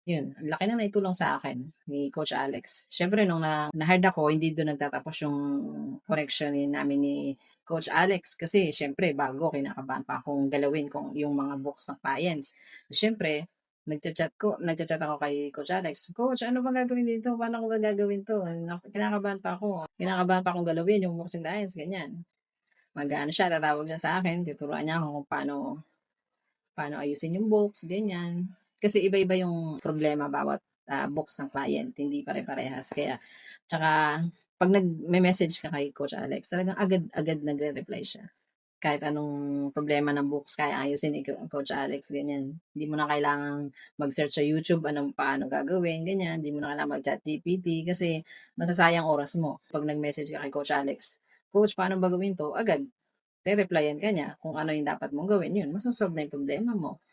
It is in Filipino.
Yun, ang laki ng naitulong sa akin ni Coach Alex. Siyempre nung na-hired ako, hindi dun nagtatapos yung connection namin ni Coach Alex kasi siyempre bago, kinakabahan pa akong galawin kung yung mga books ng clients. Siyempre, nagcha-chat ako kay Coach Alex, "Coach, ano bang gagawin dito? Paano ko ba gagawin 'to? Kinakabahan pa ako. Kinakabahan pa akong galawin yung books ng clients," ganyan. Mag-aano siya, tatawag siya sa akin, tuturuan niya ako kung paano paano ayusin yung books, ganyan. Kasi iba-iba yung problema bawat books ng client, hindi pare-parehas. Kaya, tsaka, pag nagme-message ka kay Coach Alex, talagang agad-agad nagre-reply siya. Kahit anong problema ng books, kaya ayusin ni Coach Alex, ganyan. Hindi mo na kailangang mag-search sa YouTube, paano gagawin, ganyan. Hindi mo na kailangan mag-chat GPT kasi masasayang oras mo. Pag nag-message ka kay Coach Alex, Coach, paano ba gawin to? Agad, re-replyan ka niya kung ano yung dapat mong gawin, yun, masosolve na yung problema mo.